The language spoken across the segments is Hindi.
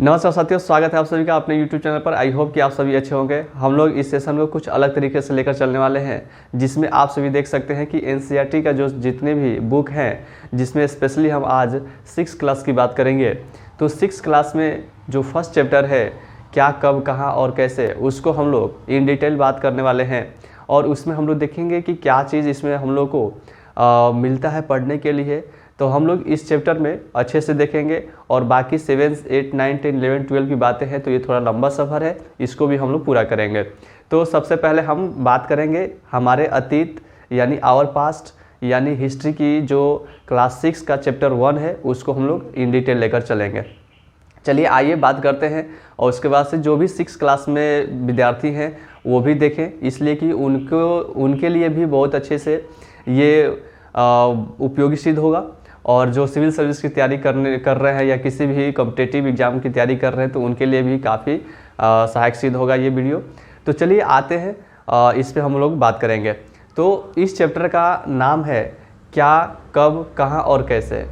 नमस्कार साथियों, स्वागत है आप सभी का अपने YouTube चैनल पर। आई होप कि आप सभी अच्छे होंगे। हम लोग इस सेशन को कुछ अलग तरीके से लेकर चलने वाले हैं, जिसमें आप सभी देख सकते हैं कि NCERT का जो जितने भी बुक हैं, जिसमें स्पेशली हम आज 6 क्लास की बात करेंगे। तो 6 क्लास में जो फर्स्ट चैप्टर है क्या, कब, कहाँ और कैसे, उसको हम लोग इन डिटेल बात करने वाले हैं। और उसमें हम लोग देखेंगे कि क्या चीज़ इसमें हम लोग को मिलता है पढ़ने के लिए। तो हम लोग इस चैप्टर में अच्छे से देखेंगे और बाकी 7, 8, 9, 10, 11, 12 की बातें हैं, तो ये थोड़ा लंबा सफ़र है, इसको भी हम लोग पूरा करेंगे। तो सबसे पहले हम बात करेंगे हमारे अतीत यानी आवर पास्ट यानी हिस्ट्री की जो क्लास 6 का चैप्टर 1 है, उसको हम लोग इन डिटेल लेकर चलेंगे। चलिए आइए बात करते हैं। और उसके बाद से जो भी 6 क्लास में विद्यार्थी हैं वो भी देखें, इसलिए कि उनके लिए भी बहुत अच्छे से ये उपयोगी सिद्ध होगा। और जो सिविल सर्विस की तैयारी कर रहे हैं या किसी भी कॉम्पिटिटिव एग्जाम की तैयारी कर रहे हैं, तो उनके लिए भी काफ़ी सहायक सिद्ध होगा ये वीडियो। तो चलिए आते हैं, इस पे हम लोग बात करेंगे। तो इस चैप्टर का नाम है क्या, कब, कहाँ और कैसे।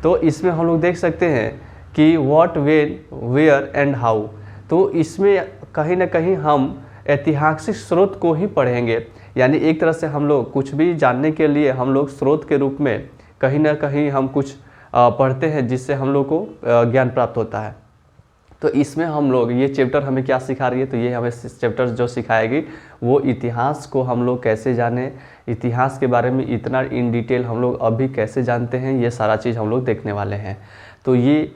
तो इसमें हम लोग देख सकते हैं कि what, when, where and how. तो इसमें कहीं ना कहीं हम ऐतिहासिक स्रोत को ही पढ़ेंगे, यानी एक तरह से हम लोग कुछ भी जानने के लिए हम लोग स्रोत के रूप में कहीं ना कहीं हम कुछ पढ़ते हैं, जिससे हम लोग को ज्ञान प्राप्त होता है। तो इसमें हम लोग ये चैप्टर हमें क्या सिखा रही है, तो ये हमें चैप्टर जो सिखाएगी वो इतिहास को हम लोग कैसे जाने, इतिहास के बारे में इतना इन डिटेल हम लोग अभी कैसे जानते हैं, ये सारा चीज़ हम लोग देखने वाले हैं। तो ये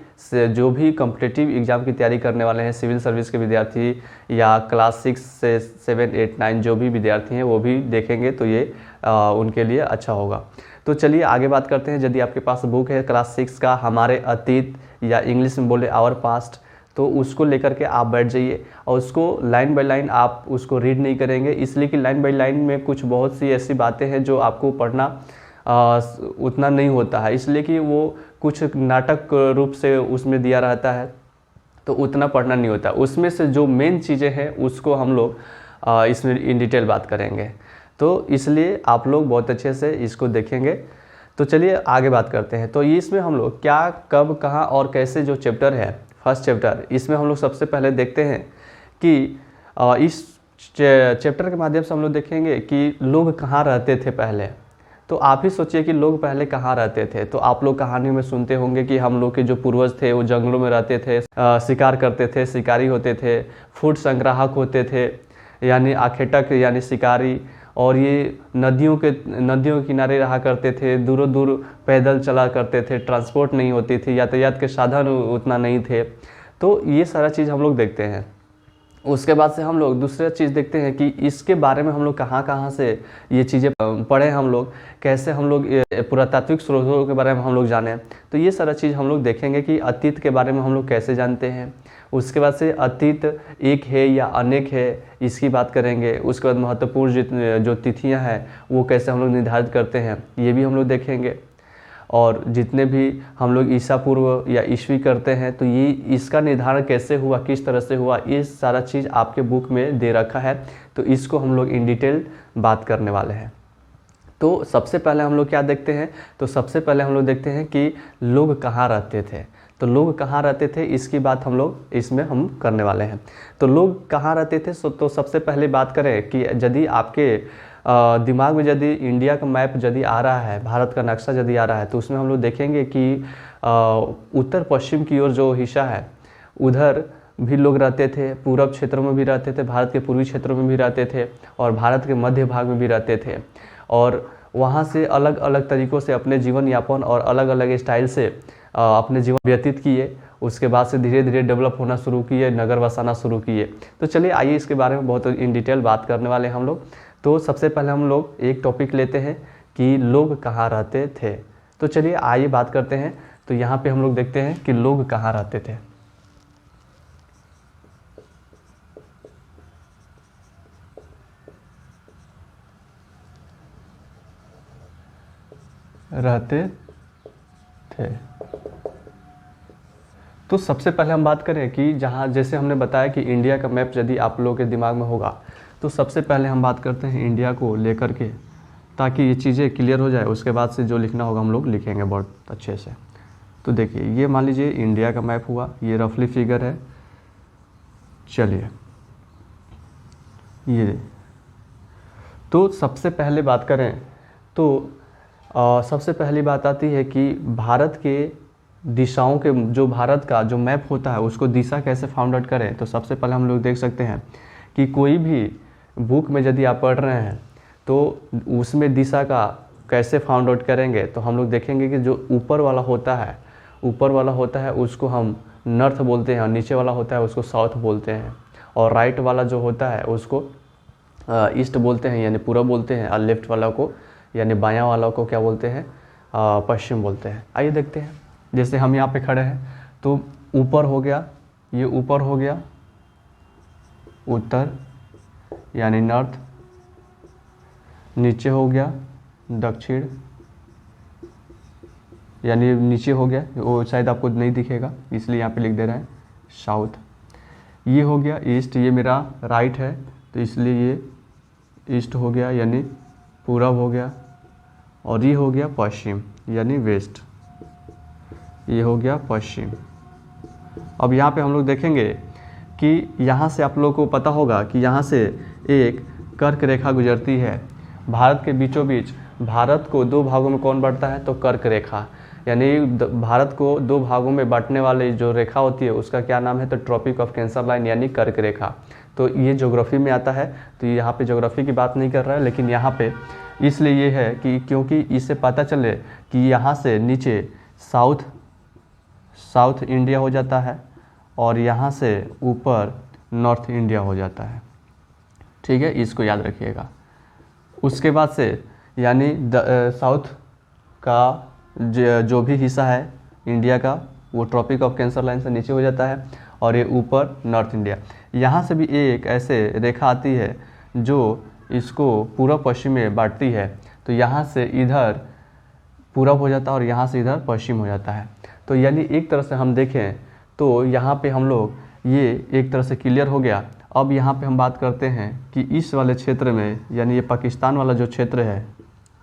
जो भी कॉम्पिटिटिव एग्ज़ाम की तैयारी करने वाले हैं, सिविल सर्विस के विद्यार्थी या क्लास 6 से 7, 8, 9 जो भी विद्यार्थी हैं वो भी देखेंगे, तो ये उनके लिए अच्छा होगा। तो चलिए आगे बात करते हैं। यदि आपके पास बुक है क्लास 6 का हमारे अतीत, या इंग्लिश में बोले आवर पास्ट, तो उसको लेकर के आप बैठ जाइए और उसको लाइन बाय लाइन आप उसको रीड नहीं करेंगे, इसलिए कि लाइन बाय लाइन में कुछ बहुत सी ऐसी बातें हैं जो आपको पढ़ना उतना नहीं होता है, इसलिए कि वो कुछ नाटक रूप से उसमें दिया रहता है, तो उतना पढ़ना नहीं होता। उसमें से जो मेन चीज़ें हैं उसको हम लोग इसमें इन डिटेल बात करेंगे, तो इसलिए आप लोग बहुत अच्छे से इसको देखेंगे। तो चलिए आगे बात करते हैं। तो इसमें हम लोग क्या, कब, कहाँ और कैसे जो चैप्टर है, फर्स्ट चैप्टर, इसमें हम लोग सबसे पहले देखते हैं कि इस चैप्टर के माध्यम से हम लोग देखेंगे कि लोग कहाँ रहते थे पहले। तो आप ही सोचिए कि लोग पहले कहाँ रहते थे। तो आप लोग कहानियों में सुनते होंगे कि हम लोग के जो पूर्वज थे वो जंगलों में रहते थे, शिकार करते थे, शिकारी होते थे, फूड संग्राहक होते थे यानी आखेटक यानी शिकारी, और ये नदियों के किनारे रहा करते थे, दूरों दूर पैदल चला करते थे, ट्रांसपोर्ट नहीं होती थी, यातायात के साधन उतना नहीं थे। तो ये सारा चीज़ हम लोग देखते हैं। उसके बाद से हम लोग दूसरा चीज़ देखते हैं कि इसके बारे में हम लोग कहाँ से ये चीज़ें पढ़े, हम लोग कैसे हम लोग पुरातात्विक स्रोतों के बारे में हम लोग जाने। तो ये सारा चीज़ हम लोग देखेंगे कि अतीत के बारे में हम लोग कैसे जानते हैं। उसके बाद से अतीत एक है या अनेक है, इसकी बात करेंगे। उसके बाद महत्वपूर्ण जो तिथियाँ हैं वो कैसे हम लोग निर्धारित करते हैं, ये भी हम लोग देखेंगे। और जितने भी हम लोग ईसा पूर्व या ईस्वी करते हैं, तो ये इसका निर्धारण कैसे हुआ, किस तरह से हुआ, ये सारा चीज़ आपके बुक में दे रखा है। तो इसको हम लोग इन डिटेल बात करने वाले हैं। तो सबसे पहले हम लोग क्या देखते हैं, तो सबसे पहले हम लोग देखते हैं कि लोग कहाँ रहते थे। तो लोग कहाँ रहते थे इसकी बात हम लोग इसमें हम करने वाले हैं। तो लोग कहाँ रहते थे, तो सबसे पहले बात करें कि यदि आपके दिमाग में यदि इंडिया का मैप यदि आ रहा है, भारत का नक्शा यदि आ रहा है, तो उसमें हम लोग देखेंगे कि उत्तर पश्चिम की ओर जो हिस्सा है उधर भी लोग रहते थे, पूर्व क्षेत्रों में भी रहते थे, भारत के पूर्वी क्षेत्रों में भी रहते थे, और भारत के मध्य भाग में भी रहते थे। और वहाँ से अलग अलग तरीक़ों से अपने जीवन यापन और अलग अलग स्टाइल से अपने जीवन व्यतीत किए। उसके बाद से धीरे धीरे डेवलप होना शुरू किए, नगर बसाना शुरू किए। तो चलिए आइए इसके बारे में बहुत इन डिटेल बात करने वाले हैं हम लोग। तो सबसे पहले हम लोग एक टॉपिक लेते हैं कि लोग कहाँ रहते थे। तो चलिए आइए बात करते हैं। तो यहाँ पे हम लोग देखते हैं कि लोग कहाँ रहते थे। रहते थे। तो सबसे पहले हम बात करें कि जहाँ, जैसे हमने बताया कि इंडिया का मैप यदि आप लोगों के दिमाग में होगा, तो सबसे पहले हम बात करते हैं इंडिया को लेकर के, ताकि ये चीज़ें क्लियर हो जाए। उसके बाद से जो लिखना होगा हम लोग लिखेंगे बहुत अच्छे से। तो देखिए ये मान लीजिए इंडिया का मैप हुआ, ये रफली फिगर है। चलिए ये तो सबसे पहले बात करें तो सबसे पहली बात आती है कि भारत के दिशाओं के जो भारत का जो मैप होता है उसको दिशा कैसे फाउंड आउट करें। तो सबसे पहले हम लोग देख सकते हैं कि कोई भी बुक में यदि आप पढ़ रहे हैं तो उसमें दिशा का कैसे फाउंड आउट करेंगे। तो हम लोग देखेंगे कि जो ऊपर वाला होता है उसको हम नॉर्थ बोलते हैं, और नीचे वाला होता है उसको साउथ बोलते हैं, और राइट वाला जो होता है उसको ईस्ट बोलते हैं यानी पूरब बोलते हैं, और लेफ्ट वाला को यानी बायां वाला को क्या बोलते हैं, पश्चिम बोलते हैं। आइए देखते हैं, जैसे हम यहाँ पे खड़े हैं तो ऊपर हो गया, ये ऊपर हो गया उत्तर यानी नॉर्थ, नीचे हो गया दक्षिण यानी नीचे हो गया, वो शायद आपको नहीं दिखेगा इसलिए यहाँ पे लिख दे रहे हैं साउथ। ये हो गया ईस्ट, ये मेरा राइट है तो इसलिए ये ईस्ट हो गया यानी पूरब हो गया, और ये हो गया पश्चिम यानी वेस्ट, ये हो गया पश्चिम। अब यहाँ पे हम लोग देखेंगे कि यहाँ से आप लोगों को पता होगा कि यहाँ से एक कर्क रेखा गुजरती है भारत के बीचों बीच। भारत को दो भागों में कौन बांटता है, तो कर्क रेखा, यानी भारत को दो भागों में बांटने वाली जो रेखा होती है उसका क्या नाम है, तो ट्रॉपिक ऑफ कैंसर लाइन यानी कर्क रेखा। तो ये ज्योग्राफी में आता है, तो यहाँ पे ज्योग्राफी की बात नहीं कर रहा है, लेकिन यहाँ पे इसलिए ये है कि क्योंकि इससे पता चले कि यहाँ से नीचे साउथ इंडिया हो जाता है और यहाँ से ऊपर नॉर्थ इंडिया हो जाता है। ठीक है, इसको याद रखिएगा। उसके बाद से यानी साउथ का जो भी हिस्सा है इंडिया का वो ट्रॉपिक ऑफ कैंसर लाइन से नीचे हो जाता है, और ये ऊपर नॉर्थ इंडिया। यहाँ से भी एक ऐसे रेखा आती है जो इसको पूर्व पश्चिम में बांटती है, तो यहाँ से इधर पूरब हो जाता है और यहाँ से इधर पश्चिम हो जाता है। तो यानी एक तरह से हम देखें तो यहाँ पे हम लोग ये एक तरह से क्लियर हो गया। अब यहाँ पे हम बात करते हैं कि इस वाले क्षेत्र में यानी ये पाकिस्तान वाला जो क्षेत्र है,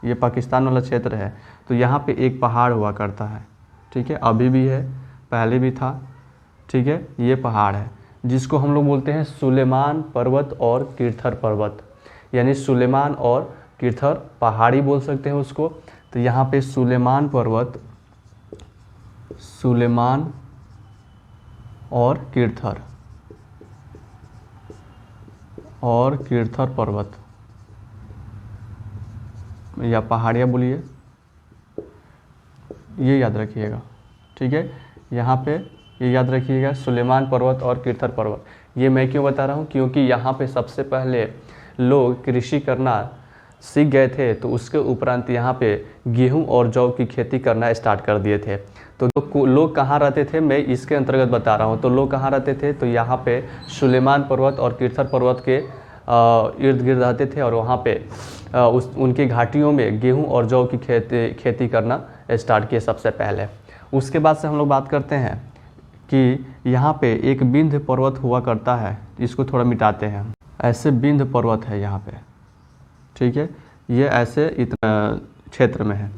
ये पाकिस्तान वाला क्षेत्र है, तो यहाँ पे एक पहाड़ हुआ करता है। ठीक है, अभी भी है, पहले भी था। ठीक है, ये पहाड़ है जिसको हम लोग बोलते हैं सुलेमान पर्वत और किरथर पर्वत, यानी सुलेमान और किरथर पहाड़ी बोल सकते हैं उसको। तो यहाँ पे सुलेमान पर्वत, सुलेमान और किरथर पर्वत या पहाड़ियाँ बोलिए, ये याद रखिएगा। ठीक है, यहाँ पे ये याद रखिएगा सुलेमान पर्वत और किरथर पर्वत। ये मैं क्यों बता रहा हूँ, क्योंकि यहाँ पे सबसे पहले लोग कृषि करना सीख गए थे, तो उसके उपरांत यहाँ पे गेहूं और जौ की खेती करना स्टार्ट कर दिए थे। तो लोग कहाँ रहते थे, मैं इसके अंतर्गत बता रहा हूँ। तो लोग कहाँ रहते थे, तो यहाँ पे सुलेमान पर्वत और किरथर पर्वत के इर्द गिर्द रहते थे, और वहाँ पे उनकी घाटियों में गेहूं और जौ की खेती करना स्टार्ट किए सबसे पहले। उसके बाद से हम लोग बात करते हैं कि यहाँ पे एक विंध्य पर्वत हुआ करता है, इसको थोड़ा मिटाते हैं। ऐसे विंध्य पर्वत है यहाँ पे। ठीक है, ये ऐसे इतना क्षेत्र में है।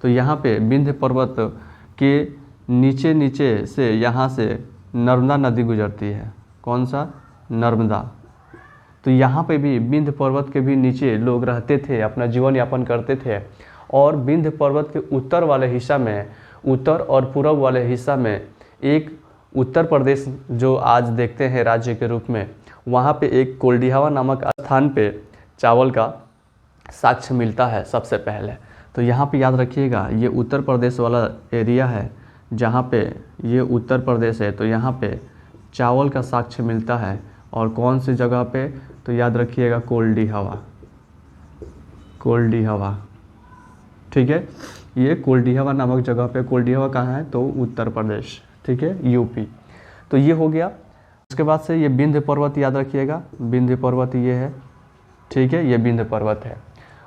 तो यहाँ पे विंध्य पर्वत के नीचे नीचे से यहाँ से नर्मदा नदी गुजरती है। कौन सा, नर्मदा। तो यहाँ पे भी विंध्य पर्वत के भी नीचे लोग रहते थे, अपना जीवन यापन करते थे। और विंध्य पर्वत के उत्तर वाले हिस्सा में, उत्तर और पूर्व वाले हिस्सा में एक उत्तर प्रदेश जो आज देखते हैं राज्य के रूप में, वहाँ पे एक कोल्डिहावा नामक स्थान पे चावल का साक्ष्य मिलता है सबसे पहले। तो यहाँ पे याद रखिएगा, ये उत्तर प्रदेश वाला एरिया है, जहाँ पे ये उत्तर प्रदेश है, तो यहाँ पे चावल का साक्ष्य मिलता है। और कौन सी जगह पे, तो याद रखिएगा कोल्डिहावा, कोल्डिहावा। ठीक है, ये कोल्डिहावा नामक जगह पे, कोल्डिहावा कहाँ है, तो उत्तर प्रदेश। ठीक है, यूपी। तो ये हो गया। उसके बाद से ये विंध्य पर्वत याद रखिएगा, विंध्य पर्वत ये है। ठीक है, ये विंध्य पर्वत है।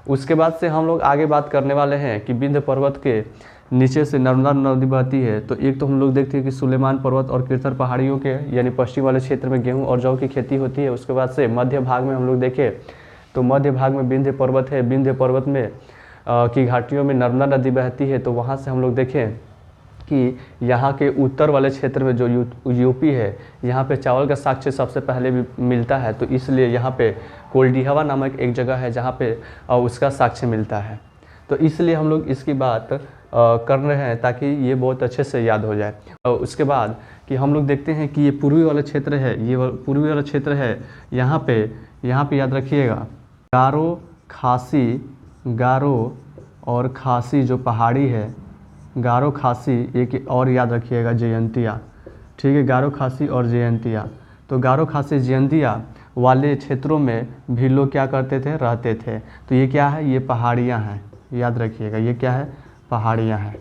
उसके बाद से हम लोग आगे बात करने वाले हैं कि विंध्य पर्वत के नीचे से नर्मदा नदी बहती है। तो एक तो हम लोग देखते हैं कि सुलेमान पर्वत और किरथर पहाड़ियों के यानी पश्चिम वाले क्षेत्र में गेहूं और जौ की खेती होती है। उसके बाद से मध्य भाग में हम लोग देखें तो मध्य भाग में विंध्य पर्वत है। विंध्य पर्वत में की घाटियों में नर्मदा नदी बहती है। तो वहाँ से हम लोग देखें कि यहाँ के उत्तर वाले क्षेत्र में जो यूपी है, यहाँ पे चावल का साक्ष्य सबसे पहले भी मिलता है। तो इसलिए यहाँ पे कोल्डिहवा नामक एक जगह है जहाँ पे उसका साक्ष्य मिलता है। तो इसलिए हम लोग इसकी बात कर रहे हैं ताकि ये बहुत अच्छे से याद हो जाए। उसके बाद कि हम लोग देखते हैं कि ये पूर्वी वाला क्षेत्र है, ये पूर्वी वाला क्षेत्र है, यहाँ पे याद रखिएगा गारो और खासी जो पहाड़ी है, गारो खासी, एक और याद रखिएगा जयंतिया। ठीक है, गारो खासी और जयंतिया। तो गारो खासी जयंतिया वाले क्षेत्रों में भी लोग क्या करते थे, रहते थे। तो ये क्या है, ये पहाड़ियाँ हैं, याद रखिएगा, ये क्या है, पहाड़ियाँ हैं।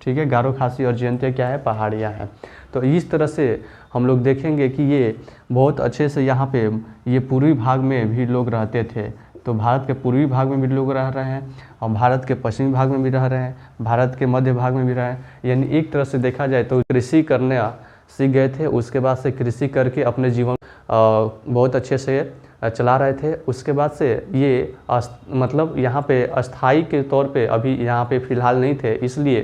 ठीक है, गारो खासी और जयंतिया क्या है, पहाड़ियाँ हैं। तो इस तरह से हम लोग देखेंगे कि ये बहुत अच्छे से यहाँ पे ये पूर्वी भाग में भी लोग रहते थे। तो भारत के पूर्वी भाग में भी लोग रह रहे हैं और भारत के पश्चिमी भाग में भी रह रहे हैं, भारत के मध्य भाग में भी रहे हैं। यानी एक तरह से देखा जाए तो कृषि करने सीख गए थे, उसके बाद से कृषि करके अपने जीवन बहुत अच्छे से चला रहे थे। उसके बाद से ये मतलब यहाँ पे अस्थाई के तौर पे अभी यहाँ पे फ़िलहाल नहीं थे, इसलिए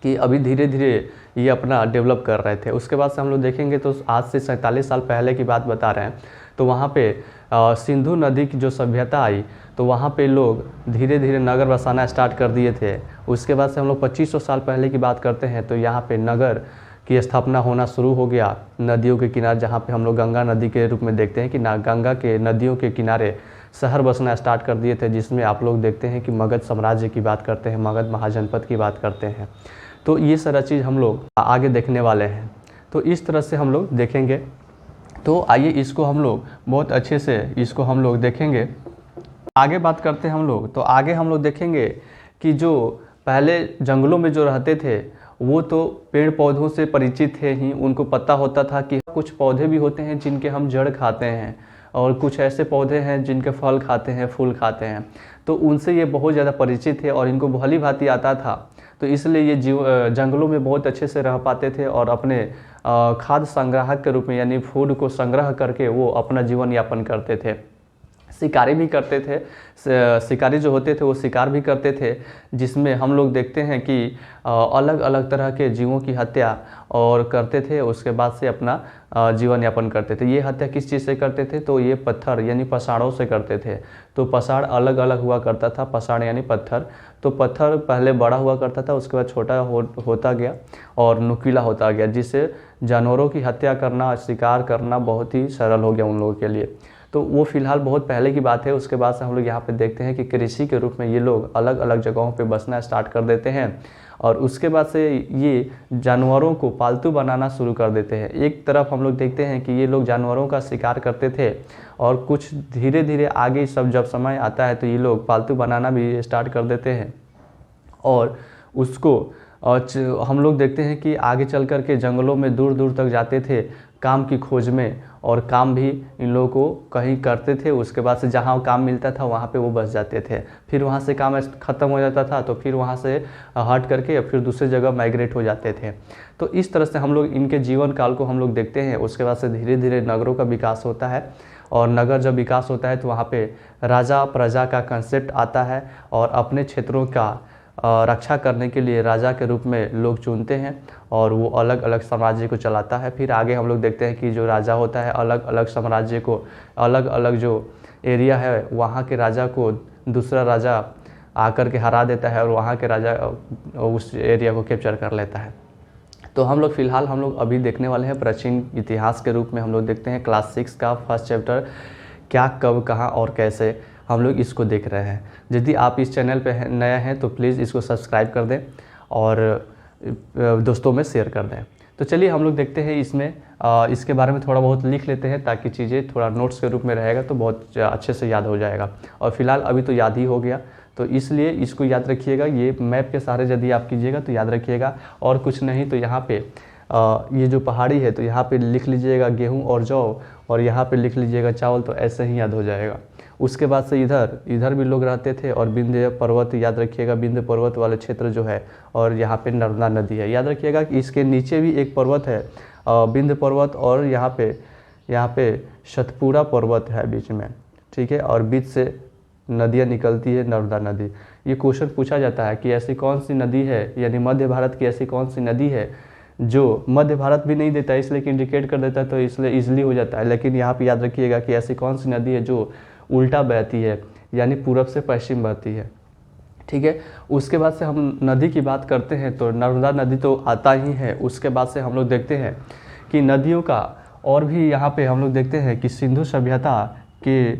कि अभी धीरे धीरे ये अपना डेवलप कर रहे थे। उसके बाद से हम लोग देखेंगे तो आज से 47 साल पहले की बात बता रहे हैं। तो वहाँ पे सिंधु नदी की जो सभ्यता आई, तो वहाँ पे लोग धीरे धीरे नगर बसाना स्टार्ट कर दिए थे। उसके बाद से हम लोग 2500 साल पहले की बात करते हैं, तो यहाँ पे नगर की स्थापना होना शुरू हो गया नदियों के किनारे, जहाँ पे हम लोग गंगा नदी के रूप में देखते हैं कि गंगा के नदियों के किनारे शहर बसना स्टार्ट कर दिए थे, जिसमें आप लोग देखते हैं कि मगध साम्राज्य की बात करते हैं, मगध महाजनपद की बात करते हैं। तो ये सारा चीज़ हम लोग आगे देखने वाले हैं। तो इस तरह से हम लोग देखेंगे। तो आइए इसको हम लोग बहुत अच्छे से इसको हम लोग देखेंगे। आगे बात करते हैं हम लोग। तो आगे हम लोग देखेंगे कि जो पहले जंगलों में जो रहते थे वो तो पेड़ पौधों से परिचित थे ही, उनको पता होता था कि कुछ पौधे भी होते हैं जिनके हम जड़ खाते हैं और कुछ ऐसे पौधे हैं जिनके फल खाते हैं, फूल खाते हैं। तो उनसे ये बहुत ज़्यादा परिचित थे और इनको भली भांति आता था। तो इसलिए ये जंगलों में बहुत अच्छे से रह पाते थे और अपने खाद्य संग्राहक के रूप में, यानी फूड को संग्रह करके वो अपना जीवन यापन करते थे। शिकारी भी करते थे, शिकारी जो होते थे वो शिकार भी करते थे, जिसमें हम लोग देखते हैं कि अलग अलग तरह के जीवों की हत्या और करते थे। उसके बाद से अपना जीवन यापन करते थे। ये हत्या किस चीज़ से करते थे, तो ये पत्थर यानी पसाड़ों से करते थे। तो पसाड़ अलग अलग हुआ करता था, पसाड़ यानी पत्थर। तो पत्थर पहले बड़ा हुआ करता था, उसके बाद छोटा होता गया और नुकीला होता गया, जिससे जानवरों की हत्या करना, शिकार करना बहुत ही सरल हो गया उन लोगों के लिए। तो वो फ़िलहाल बहुत पहले की बात है। उसके बाद से हम लोग यहाँ पे देखते हैं कि कृषि के रूप में ये लोग अलग अलग जगहों पे बसना स्टार्ट कर देते हैं और उसके बाद से ये जानवरों को पालतू बनाना शुरू कर देते हैं। एक तरफ हम लोग देखते हैं कि ये लोग जानवरों का शिकार करते थे और कुछ धीरे धीरे आगे सब जब समय आता है तो ये लोग पालतू बनाना भी स्टार्ट कर देते हैं और उसको हम लोग देखते हैं कि आगे चल कर के जंगलों में दूर दूर तक जाते थे काम की खोज में, और काम भी इन लोगों को कहीं करते थे। उसके बाद से जहाँ काम मिलता था वहाँ पे वो बस जाते थे। फिर वहाँ से काम ख़त्म हो जाता था तो फिर वहाँ से हट करके फिर दूसरी जगह माइग्रेट हो जाते थे। तो इस तरह से हम लोग इनके जीवन काल को हम लोग देखते हैं। उसके बाद से धीरे धीरे नगरों का विकास होता है और नगर जब विकास होता है तो वहाँ पे राजा प्रजा का कंसेप्ट आता है और अपने क्षेत्रों का रक्षा करने के लिए राजा के रूप में लोग चुनते हैं और वो अलग अलग साम्राज्य को चलाता है। फिर आगे हम लोग देखते हैं कि जो राजा होता है अलग अलग साम्राज्य को, अलग अलग जो एरिया है वहाँ के राजा को दूसरा राजा आकर के हरा देता है और वहाँ के राजा उस एरिया को कैप्चर कर लेता है। तो हम लोग फ़िलहाल हम लोग अभी देखने वाले हैं प्राचीन इतिहास के रूप में। हम लोग देखते हैं क्लास 6 का फर्स्ट चैप्टर, क्या कब कहाँ और कैसे, हम लोग इसको देख रहे हैं। यदि आप इस चैनल पे नया हैं तो प्लीज़ इसको सब्सक्राइब कर दें और दोस्तों में शेयर कर दें। तो चलिए हम लोग देखते हैं इसमें इसके बारे में थोड़ा बहुत लिख लेते हैं ताकि चीज़ें थोड़ा नोट्स के रूप में रहेगा तो बहुत अच्छे से याद हो जाएगा। और फिलहाल अभी तो याद ही हो गया, तो इसलिए इसको याद रखिएगा। ये मैप के सहारे यदि आप कीजिएगा तो याद रखिएगा, और कुछ नहीं तो यहाँ पे ये जो पहाड़ी है तो यहाँ पे लिख लीजिएगा गेहूँ और जौ, और यहाँ पे लिख लीजिएगा चावल, तो ऐसे ही याद हो जाएगा। उसके बाद से इधर भी लोग रहते थे और विंध्य पर्वत याद रखिएगा, विंध्य पर्वत वाले क्षेत्र जो है, और यहाँ पे नर्मदा नदी है। याद रखिएगा कि इसके नीचे भी एक पर्वत है विंध्य पर्वत, और यहाँ पे सतपुड़ा पर्वत है बीच में, ठीक है, और बीच से नदियाँ निकलती है नर्मदा नदी। ये क्वेश्चन पूछा जाता है कि ऐसी कौन सी नदी है, यानी मध्य भारत की ऐसी कौन सी नदी है जो मध्य भारत भी नहीं देता है इसलिए कि इंडिकेट कर देता है तो इसलिए ईजिली हो जाता है, लेकिन यहाँ पे याद रखिएगा कि ऐसी कौन सी नदी है जो उल्टा बहती है, यानी पूरब से पश्चिम बहती है। ठीक है, उसके बाद से हम नदी की बात करते हैं तो नर्मदा नदी तो आता ही है। उसके बाद से हम लोग देखते हैं कि नदियों का और भी यहाँ पे हम लोग देखते हैं कि सिंधु सभ्यता के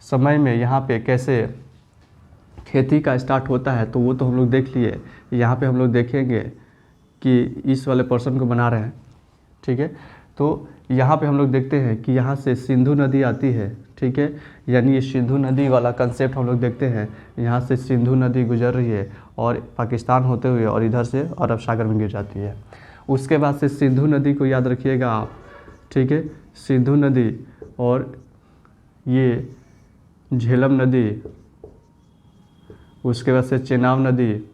समय में यहाँ पे कैसे खेती का स्टार्ट होता है, तो वो तो हम लोग देख लिए। यहाँ पे हम लोग देखेंगे कि इस वाले पर्सन को बना रहे हैं। ठीक है, तो यहाँ पे हम लोग देखते हैं कि यहाँ से सिंधु नदी आती है। ठीक है, यानी ये सिंधु नदी वाला कंसेप्ट हम लोग देखते हैं। यहाँ से सिंधु नदी गुजर रही है और पाकिस्तान होते हुए और इधर से अरब सागर में गिर जाती है। उसके बाद से सिंधु नदी को याद रखिएगा आप। ठीक है, सिंधु नदी और ये झेलम नदी, उसके बाद से चेनाब नदी,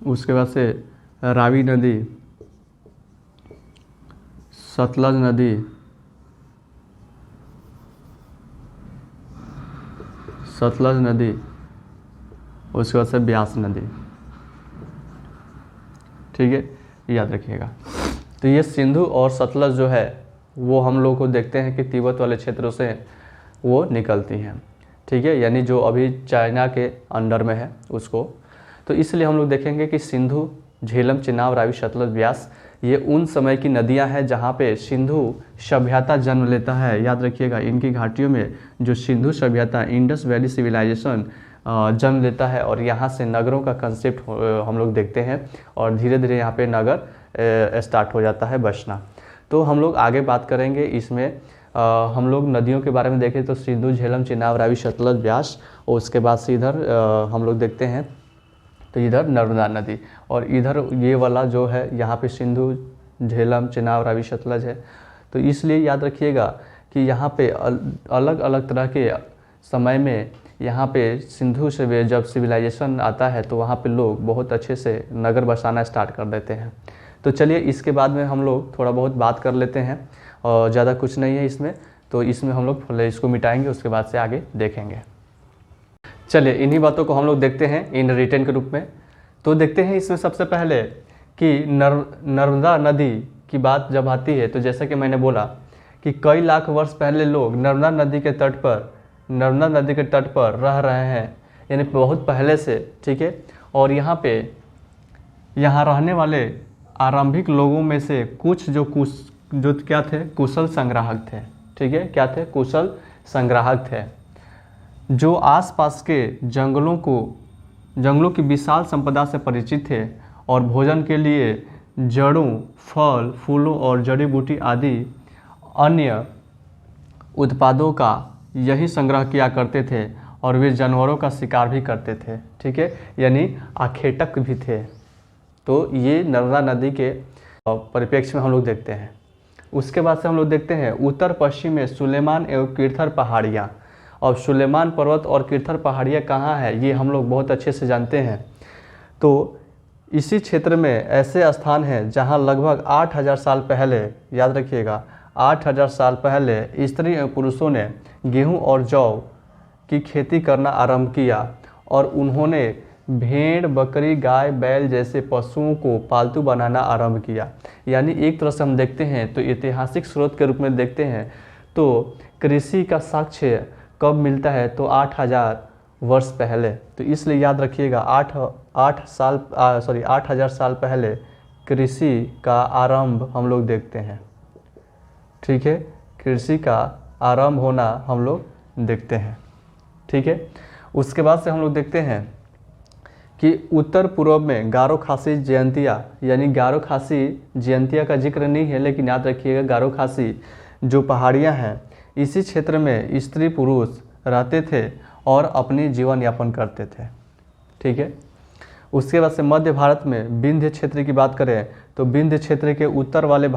उसके बाद से रावी नदी, सतलज नदी, उसके बाद से ब्यास नदी। ठीक है, याद रखिएगा। तो ये सिंधु और सतलज जो है वो हम लोग को देखते हैं कि तिब्बत वाले क्षेत्रों से वो निकलती हैं। ठीक है, यानी जो अभी चाइना के अंडर में है उसको। तो इसलिए हम लोग देखेंगे कि सिंधु, झेलम, चिनाब, रावी, सतलज, ब्यास ये उन समय की नदियां हैं जहां पे सिंधु सभ्यता जन्म लेता है। याद रखिएगा, इनकी घाटियों में जो सिंधु सभ्यता, इंडस वैली सिविलाइजेशन जन्म लेता है और यहाँ से नगरों का कंसेप्ट हम लोग देखते हैं और धीरे धीरे यहाँ पे नगर स्टार्ट हो जाता है बसना। तो हम लोग आगे बात करेंगे इसमें। हम लोग नदियों के बारे में देखें तो सिंधु, झेलम, चिनाब, रावी, सतलज, ब्यास, और उसके बाद से इधर हम लोग देखते हैं तो इधर नर्मदा नदी, और इधर ये वाला जो है यहाँ पे सिंधु, झेलम, चिनाब, रावी, सतलज है। तो इसलिए याद रखिएगा कि यहाँ पे अलग अलग तरह के समय में यहाँ पे सिंधु से जब सिविलाइजेशन आता है तो वहाँ पे लोग बहुत अच्छे से नगर बसाना स्टार्ट कर देते हैं। तो चलिए इसके बाद में हम लोग थोड़ा बहुत बात कर लेते हैं और ज़्यादा कुछ नहीं है इसमें, तो इसमें हम लोग इसको मिटाएंगे, उसके बाद से आगे देखेंगे। चलिए इन्हीं बातों को हम लोग देखते हैं इन रिटर्न के रूप में। तो देखते हैं इसमें सबसे पहले कि नर्मदा नदी की बात जब आती है तो जैसा कि मैंने बोला कि कई लाख वर्ष पहले लोग नर्मदा नदी के तट पर रह रहे हैं, यानी बहुत पहले से। ठीक है, और यहाँ रहने वाले आरंभिक लोगों में से कुछ जो क्या थे, कुशल संग्राहक थे। ठीक है, क्या थे? कुशल संग्राहक थे जो आसपास के जंगलों की विशाल संपदा से परिचित थे और भोजन के लिए जड़ों, फल, फूलों और जड़ी बूटी आदि अन्य उत्पादों का यही संग्रह किया करते थे और वे जानवरों का शिकार भी करते थे। ठीक है, यानी आखेटक भी थे। तो ये नर्मदा नदी के परिप्रेक्ष्य में हम लोग देखते हैं। उसके बाद से हम लोग देखते हैं उत्तर पश्चिम में सुलेमान एवं किरथर पहाड़ियाँ। और सुलेमान पर्वत और किरथर पहाड़ियाँ कहाँ है ये हम लोग बहुत अच्छे से जानते हैं। तो इसी क्षेत्र में ऐसे स्थान हैं जहाँ लगभग 8000 साल पहले, याद रखिएगा 8000 साल पहले स्त्री एवं पुरुषों ने गेहूँ और जौ की खेती करना आरंभ किया और उन्होंने भेड़, बकरी, गाय, बैल जैसे पशुओं को पालतू बनाना आरंभ किया। यानी एक तरह से हम देखते हैं तो ऐतिहासिक स्रोत के रूप में देखते हैं तो कृषि का साक्ष्य कब मिलता है तो 8000 वर्ष पहले। तो इसलिए याद रखिएगा 8000 साल पहले कृषि का आरंभ हम लोग देखते हैं। ठीक है, कृषि का आरंभ होना हम लोग देखते हैं। ठीक है, उसके बाद से हम लोग देखते हैं कि उत्तर पूर्व में गारो खासी जयंतिया, यानी गारो खासी जयंतिया का जिक्र नहीं है, लेकिन याद रखिएगा गारो खासी जो पहाड़ियाँ हैं इसी क्षेत्र में स्त्री पुरुष रहते थे और अपनी जीवन यापन करते थे। ठीक है, उसके बाद से मध्य भारत में विंध्य क्षेत्र की बात करें तो विंध्य क्षेत्र के उत्तर वाले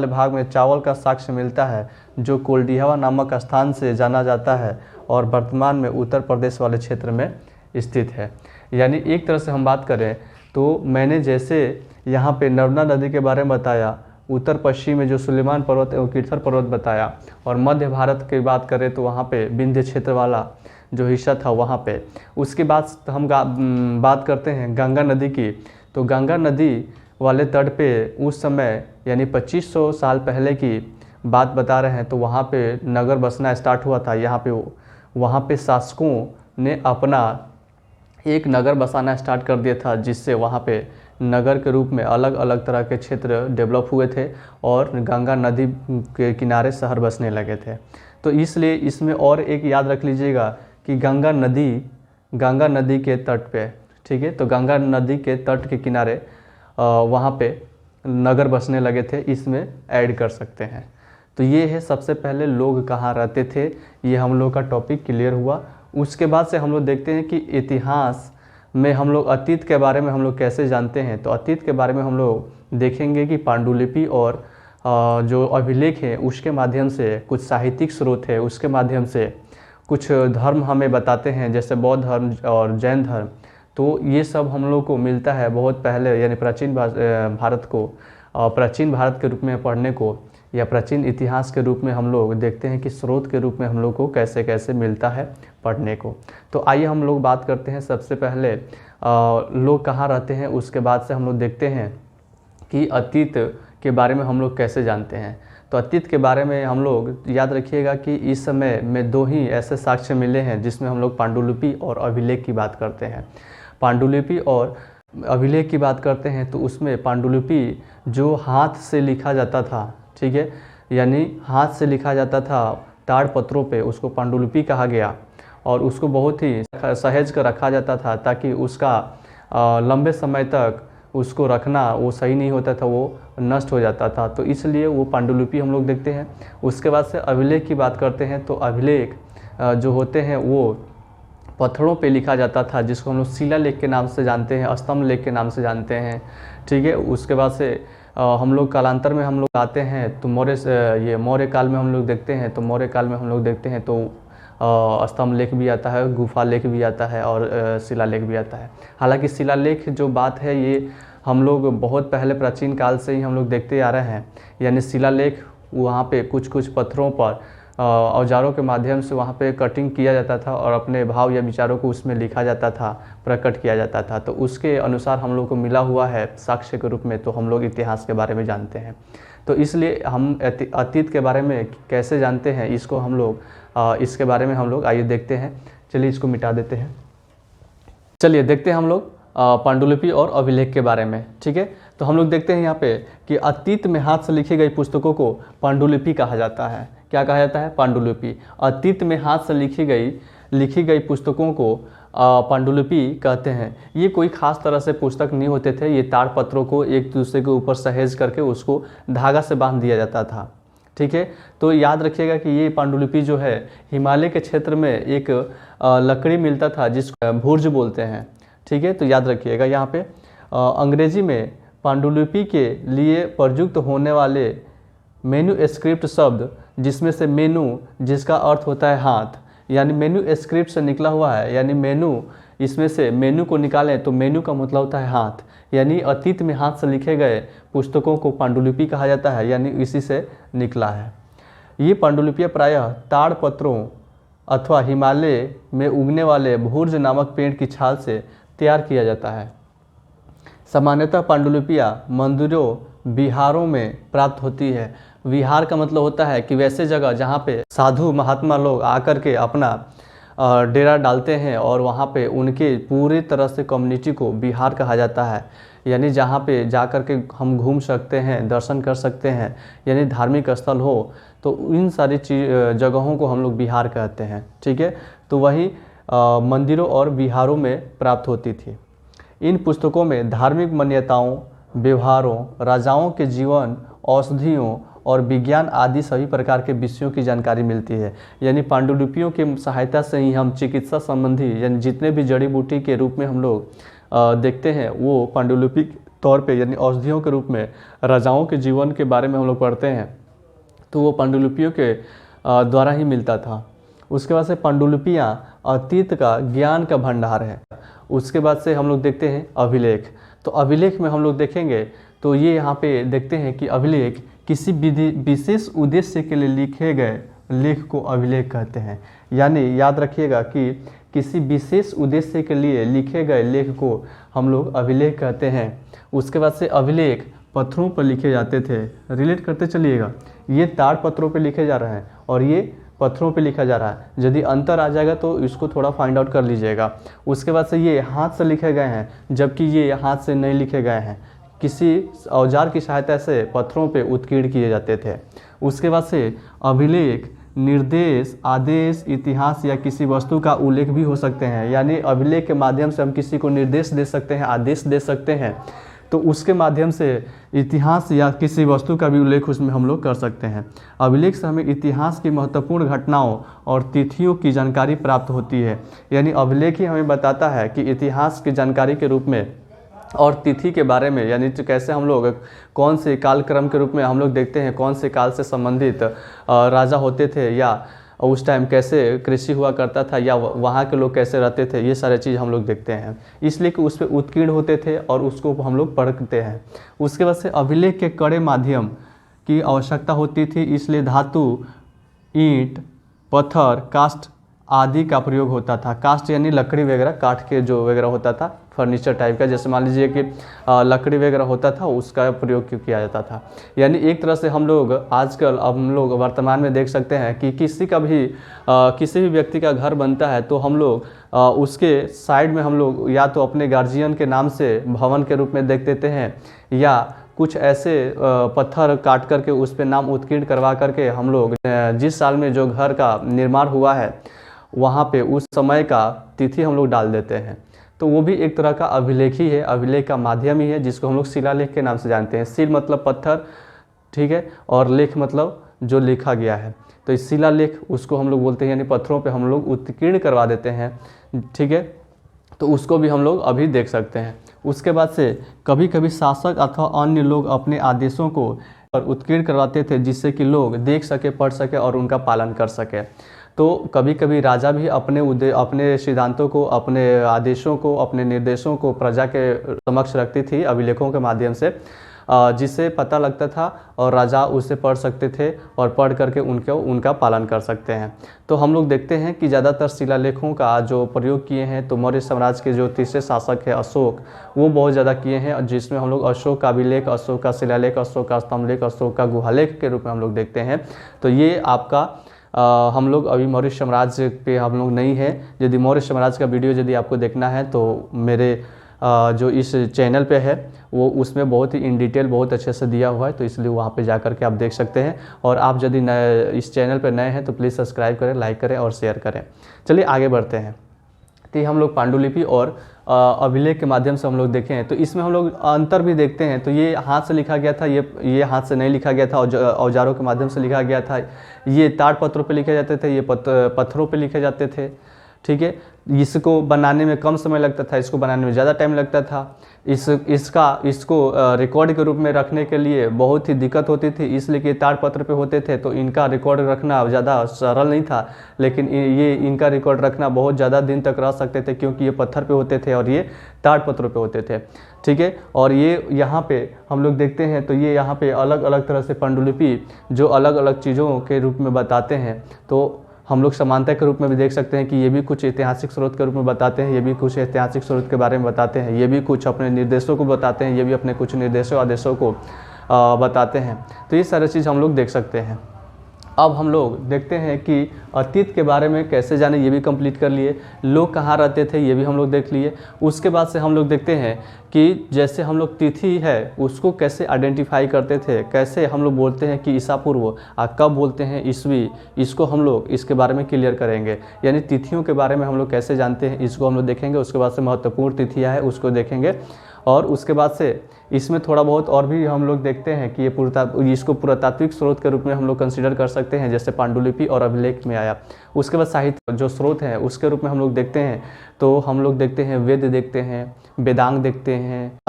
भाग में चावल का साक्ष्य मिलता है जो कोल्डिहवा नामक स्थान से जाना जाता है और वर्तमान में उत्तर प्रदेश वाले क्षेत्र में स्थित है। यानी एक तरह से हम बात करें तो मैंने जैसे यहाँ पे नर्मदा नदी के बारे में बताया, उत्तर पश्चिम में जो सुलेमान पर्वत एवं कीर्थर पर्वत बताया, और मध्य भारत की बात करें तो वहाँ पे विंध्य क्षेत्र वाला जो हिस्सा था वहाँ पे। उसके बाद हम बात करते हैं गंगा नदी की। तो गंगा नदी वाले तट पे उस समय यानी 2500 साल पहले की बात बता रहे हैं, तो वहाँ पे नगर बसना स्टार्ट हुआ था। वहाँ पे शासकों ने अपना एक नगर बसाना स्टार्ट कर दिया था, जिससे वहाँ पे नगर के रूप में अलग अलग तरह के क्षेत्र डेवलप हुए थे और गंगा नदी के किनारे शहर बसने लगे थे। तो इसलिए इसमें और एक याद रख लीजिएगा कि गंगा नदी के तट पे, ठीक है, तो गंगा नदी के तट के किनारे वहाँ पे नगर बसने लगे थे, इसमें ऐड कर सकते हैं। तो ये है सबसे पहले लोग कहाँ रहते थे, ये हम लोग का टॉपिक क्लियर हुआ। उसके बाद से हम लोग देखते हैं कि इतिहास में हम लोग अतीत के बारे में हम लोग कैसे जानते हैं। तो अतीत के बारे में हम लोग देखेंगे कि पांडुलिपि और जो अभिलेख है उसके माध्यम से, कुछ साहित्यिक स्रोत है उसके माध्यम से कुछ धर्म हमें बताते हैं, जैसे बौद्ध धर्म और जैन धर्म। तो ये सब हम लोग को मिलता है बहुत पहले, यानी प्राचीन भारत के रूप में पढ़ने को, या प्राचीन इतिहास के रूप में हम लोग देखते हैं कि स्रोत के रूप में हम लोग को कैसे कैसे मिलता है पढ़ने को। तो आइए हम लोग बात करते हैं सबसे पहले लोग कहाँ रहते हैं, उसके बाद से हम लोग देखते हैं कि अतीत के बारे में हम लोग कैसे जानते हैं। तो अतीत के बारे में हम लोग याद रखिएगा कि इस समय में दो ही ऐसे साक्ष्य मिले हैं जिसमें हम लोग पांडुलिपि और अभिलेख की बात करते हैं। पांडुलिपि और अभिलेख की बात करते हैं तो उसमें पांडुलिपि जो हाथ से लिखा जाता था, ठीक है, यानी हाथ से लिखा जाता था ताड़ पत्रों पे, उसको पांडुलिपि कहा गया। और उसको बहुत ही सहेज कर रखा जाता था ताकि उसका लंबे समय तक उसको रखना वो सही नहीं होता था, वो नष्ट हो जाता था। तो इसलिए वो पांडुलिपि हम लोग देखते हैं। उसके बाद से अभिलेख की बात करते हैं तो अभिलेख जो होते हैं वो पत्थरों पे लिखा जाता था, जिसको हम लोग शिलालेख के नाम से जानते हैं, स्तंभ लेख के नाम से जानते हैं, ठीक है। उसके बाद से हम लोग कालांतर में हम लोग आते हैं तो मौर्य काल में हम लोग देखते हैं, तो मौर्य काल में हम लोग देखते हैं तो स्तंभ लेख भी आता है, गुफा लेख भी आता है और शिलालेख भी आता है। हालांकि शिलालेख जो बात है ये हम लोग बहुत पहले प्राचीन काल से ही हम लोग देखते आ रहे हैं। यानी शिलालेख वहाँ पे कुछ कुछ पत्थरों पर औजारों के माध्यम से वहाँ पे कटिंग किया जाता था और अपने भाव या विचारों को उसमें लिखा जाता था, प्रकट किया जाता था। तो उसके अनुसार हम लोग को मिला हुआ है साक्ष्य के रूप में, तो हम लोग इतिहास के बारे में जानते हैं। तो इसलिए हम अतीत के बारे में कैसे जानते हैं, इसको हम लोग इसके बारे में हम लोग आइए देखते हैं। चलिए इसको मिटा देते हैं। चलिए देखते हैं हम लोग पांडुलिपि और अभिलेख के बारे में, ठीक है। तो हम लोग देखते हैं यहाँ पे कि अतीत में हाथ से लिखी गई पुस्तकों को पांडुलिपि कहा जाता है। क्या कहा जाता है? पांडुलिपि। अतीत में हाथ से लिखी गई पुस्तकों को पांडुलिपि कहते हैं। ये कोई खास तरह से पुस्तक नहीं होते थे, ये ताड़ पत्रों को एक दूसरे के ऊपर सहेज करके उसको धागा से बांध दिया जाता था, ठीक है। तो याद रखिएगा कि ये पांडुलिपि जो है हिमालय के क्षेत्र में एक लकड़ी मिलता था जिसको भुर्ज बोलते हैं, ठीक है। तो याद रखिएगा यहाँ पे अंग्रेजी में पांडुलिपि के लिए प्रयुक्त होने वाले मेन्यूस्क्रिप्ट शब्द, जिसमें से मेनू जिसका अर्थ होता है हाथ, यानी मेन्यूस्क्रिप्ट से निकला हुआ है, यानी मेनू, इसमें से मेनू को निकालें तो मेनू का मतलब होता है हाथ। यानी अतीत में हाथ से लिखे गए पुस्तकों को पांडुलिपि कहा जाता है, यानी इसी से निकला है। ये पांडुलिपियाँ प्रायः ताड़ पत्रों अथवा हिमालय में उगने वाले भुर्ज नामक पेड़ की छाल से तैयार किया जाता है। सामान्यतः पांडुलिपियाँ मंदिरों, विहारों में प्राप्त होती है। विहार का मतलब होता है कि वैसे जगह जहाँ पे साधु महात्मा लोग आकर के अपना डेरा डालते हैं और वहाँ पे उनके पूरी तरह से कम्युनिटी को विहार कहा जाता है। यानी जहाँ पे जा कर के हम घूम सकते हैं, दर्शन कर सकते हैं, यानी धार्मिक स्थल हो, तो इन सारी जगहों को हम लोग विहार कहते हैं, ठीक है। तो वही मंदिरों और विहारों में प्राप्त होती थी। इन पुस्तकों में धार्मिक मान्यताओं, व्यवहारों, राजाओं के जीवन, औषधियों और विज्ञान आदि सभी प्रकार के विषयों की जानकारी मिलती है। यानी पांडुलिपियों की सहायता से ही हम चिकित्सा संबंधी यानी जितने भी जड़ी बूटी के रूप में हम लोग देखते हैं वो पांडुलिपि के तौर पे, यानी औषधियों के रूप में राजाओं के जीवन के बारे में हम लोग पढ़ते हैं, तो वो पांडुलिपियों के द्वारा ही मिलता था। उसके बाद से पांडुलिपियाँ अतीत का ज्ञान का भंडार है। उसके बाद से हम लोग देखते हैं अभिलेख। तो अभिलेख में हम लोग देखेंगे तो ये यहाँ पे देखते हैं कि अभिलेख किसी विशेष उद्देश्य के लिए लिखे गए लेख को अभिलेख कहते हैं। यानी याद रखिएगा कि किसी विशेष उद्देश्य के लिए लिखे गए लेख को हम लोग अभिलेख कहते हैं। उसके बाद से अभिलेख पत्थरों पर लिखे जाते थे। रिलेट करते चलिएगा, ये ताड़पत्रों पे लिखे जा रहे हैं और ये पत्थरों पे लिखा जा रहा है। यदि अंतर आ जाएगा तो इसको थोड़ा फाइंड आउट कर लीजिएगा। उसके बाद से ये हाथ से लिखे गए हैं, जबकि ये हाथ से नहीं लिखे गए हैं, किसी औजार की सहायता से पत्थरों पे उत्कीर्ण किए जाते थे। उसके बाद से अभिलेख निर्देश, आदेश, इतिहास या किसी वस्तु का उल्लेख भी हो सकते हैं। यानी अभिलेख के माध्यम से हम किसी को निर्देश दे सकते हैं, आदेश दे सकते हैं, तो उसके माध्यम से इतिहास या किसी वस्तु का भी उल्लेख उसमें हम लोग कर सकते हैं। अभिलेख से हमें इतिहास की महत्वपूर्ण घटनाओं और तिथियों की जानकारी प्राप्त होती है। यानी अभिलेख ही हमें बताता है कि इतिहास की जानकारी के रूप में और तिथि के बारे में, यानी कैसे हम लोग कौन से कालक्रम के रूप में हम लोग देखते हैं, कौन से काल से संबंधित राजा होते थे, या उस टाइम कैसे कृषि हुआ करता था, या वहाँ के लोग कैसे रहते थे, ये सारे चीज़ हम लोग देखते हैं। इसलिए कि उस पर उत्कीर्ण होते थे और उसको हम लोग पढ़ते हैं। उसके बाद से अभिलेख के कड़े माध्यम की आवश्यकता होती थी, इसलिए धातु, ईंट, पत्थर, काष्ठ आदि का प्रयोग होता था। काष्ठ यानी लकड़ी वगैरह, काठ के जो वगैरह होता था, फर्नीचर टाइप का, जैसे मान लीजिए कि लकड़ी वगैरह होता था, उसका प्रयोग किया जाता था। यानी एक तरह से हम लोग आजकल हम लोग वर्तमान में देख सकते हैं कि किसी भी व्यक्ति का घर बनता है तो हम लोग उसके साइड में हम लोग या तो अपने गार्जियन के नाम से भवन के रूप में देख देते हैं, या कुछ ऐसे पत्थर काट करके उस पर नाम उत्कीर्ण करवा करके हम लोग जिस साल में जो घर का निर्माण हुआ है वहाँ पे उस समय का तिथि हम लोग डाल देते हैं। तो वो भी एक तरह का अभिलेख ही है, अभिलेख का माध्यम ही है, जिसको हम लोग शिलालेख के नाम से जानते हैं। शिल मतलब पत्थर, ठीक है, और लेख मतलब जो लिखा गया है। तो इस शिलालेख उसको हम लोग बोलते हैं, यानी पत्थरों पे हम लोग उत्कीर्ण करवा देते हैं, ठीक है। तो उसको भी हम लोग अभी देख सकते हैं। उसके बाद से कभी कभी शासक अथवा अन्य लोग अपने आदेशों को उत्कीर्ण करवाते थे, जिससे कि लोग देख सके, पढ़ सके और उनका पालन कर सके। तो कभी कभी राजा भी अपने सिद्धांतों को, अपने आदेशों को, अपने निर्देशों को प्रजा के समक्ष रखती थी अभिलेखों के माध्यम से, जिससे पता लगता था और राजा उसे पढ़ सकते थे और पढ़ करके उनका पालन कर सकते हैं। तो हम लोग देखते हैं कि ज़्यादातर शिलालेखों का जो प्रयोग किए हैं तो मौर्य साम्राज्य के जो तीसरे शासक है अशोक, वो बहुत ज़्यादा किए हैं, जिसमें हम लोग अशोक का अभिलेख, अशोक का शिलालेख, अशोक का स्तंभलेख, अशोक का गुहालेख के रूप में हम लोग देखते हैं। तो ये आपका हम लोग अभी मौर्य साम्राज्य पे हम लोग नहीं है। यदि मौर्य साम्राज्य का वीडियो यदि आपको देखना है तो मेरे जो इस चैनल पे है वो उसमें बहुत ही इन डिटेल बहुत अच्छे से दिया हुआ है, तो इसलिए वहाँ पे जा कर के आप देख सकते हैं। और आप यदि इस चैनल पे नए हैं तो प्लीज़ सब्सक्राइब करें, लाइक करें और शेयर करें। चलिए आगे बढ़ते हैं। तो हम लोग पांडुलिपि और अभिलेख के माध्यम से हम लोग देखें तो इसमें हम लोग अंतर भी देखते हैं। तो ये हाथ से लिखा गया था, ये हाथ से नहीं लिखा गया था, औजारों के माध्यम से लिखा गया था। ये ताड़पत्रों पे लिखे जाते थे, ये पत्थरों पे लिखे जाते थे, ठीक है। इसको बनाने में कम समय लगता था, इसको बनाने में ज़्यादा टाइम लगता था। इसको रिकॉर्ड के रूप में रखने के लिए बहुत ही दिक्कत होती थी, इसलिए कि ताड़पत्र पे होते थे तो इनका रिकॉर्ड रखना ज़्यादा सरल नहीं था। लेकिन ये इनका रिकॉर्ड रखना बहुत ज़्यादा दिन तक रह सकते थे, क्योंकि ये पत्थर पे होते थे और ये ताड़पत्रों पे होते थे, ठीक है। और ये यहाँ पे हम लोग देखते हैं तो ये यहाँ पे अलग अलग तरह से पांडुलिपि जो अलग अलग चीज़ों के रूप में बताते हैं। तो हम लोग समानता के रूप में भी देख सकते हैं कि ये भी कुछ ऐतिहासिक स्रोत के रूप में बताते हैं, ये भी कुछ ऐतिहासिक स्रोत के बारे में बताते हैं, ये भी कुछ अपने निर्देशों को बताते हैं, ये भी अपने कुछ निर्देशों आदेशों को बताते हैं। तो ये सारी चीज़ हम लोग देख सकते हैं। अब हम लोग देखते हैं कि अतीत के बारे में कैसे जाने, ये भी कंप्लीट कर लिए। लोग कहाँ रहते थे ये भी हम लोग देख लिए। उसके बाद से हम लोग देखते हैं कि जैसे हम लोग तिथि है उसको कैसे आइडेंटिफाई करते थे, कैसे हम लोग बोलते हैं कि ईसा पूर्व, कब बोलते हैं ईस्वी, इसको हम लोग इसके बारे में क्लियर करेंगे। यानी तिथियों के बारे में हम लोग कैसे जानते हैं इसको हम लोग देखेंगे। उसके बाद से महत्वपूर्ण तिथियाँ है उसको देखेंगे। और उसके बाद से इसमें थोड़ा बहुत और भी हम लोग देखते हैं कि ये इसको पुरातात्विक स्रोत के रूप में हम लोग कंसीडर कर सकते हैं, जैसे पांडुलिपि और अभिलेख में आया। उसके बाद साहित्य जो स्रोत हैं उसके रूप में हम लोग देखते हैं तो हम लोग देखते हैं वेद देखते हैं, वेदांग देखते हैं,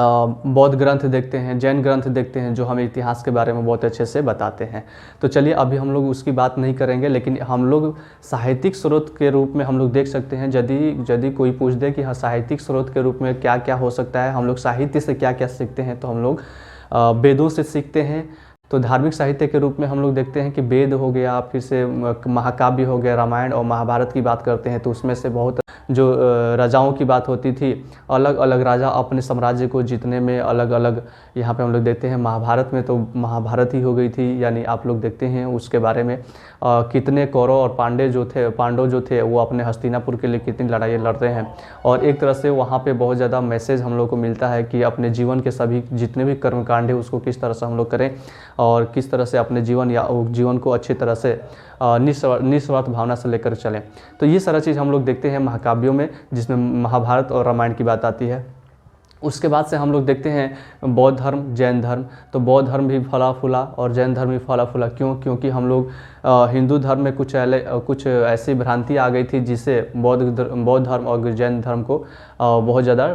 बौद्ध ग्रंथ देखते हैं, जैन ग्रंथ देखते हैं, जो हमें इतिहास के बारे में बहुत अच्छे से बताते हैं। तो चलिए अभी हम लोग उसकी बात नहीं करेंगे, लेकिन हम लोग साहित्यिक स्रोत के रूप में हम लोग देख सकते हैं। यदि कोई पूछ दे कि हाँ साहित्यिक स्रोत के रूप में क्या क्या हो सकता है, हम लोग साहित्य से क्या क्या सीखते हैं, तो हम लोग वेदों से सीखते हैं। तो धार्मिक साहित्य के रूप में हम लोग देखते हैं कि वेद हो गया, फिर से महाकाव्य हो गया, रामायण और महाभारत की बात करते हैं तो उसमें से बहुत जो राजाओं की बात होती थी, अलग अलग राजा अपने साम्राज्य को जीतने में अलग अलग, यहाँ पे हम लोग देखते हैं महाभारत में तो महाभारत ही हो गई थी, यानी आप लोग देखते हैं उसके बारे में कितने कौरव और पांडव जो थे वो अपने हस्तिनापुर के लिए कितनी लड़ाई लड़ते हैं। और एक तरह से वहाँ पे बहुत ज़्यादा मैसेज हम लोग को मिलता है कि अपने जीवन के सभी जितने भी कर्मकांड है उसको किस तरह से हम लोग करें और किस तरह से अपने जीवन को अच्छी तरह से निस्वार्थ भावना से लेकर चलें। तो ये सारा चीज़ हम लोग देखते हैं महाकाव्यों में, जिसमें महाभारत और रामायण की बात आती है। उसके बाद से हम लोग देखते हैं बौद्ध धर्म, जैन धर्म। तो बौद्ध धर्म भी फला फूला और जैन धर्म भी फला फूला। क्योंकि हम लोग हिंदू धर्म में कुछ ऐसी भ्रांति आ गई थी जिससे बौद्ध धर्म और जैन धर्म को बहुत ज़्यादा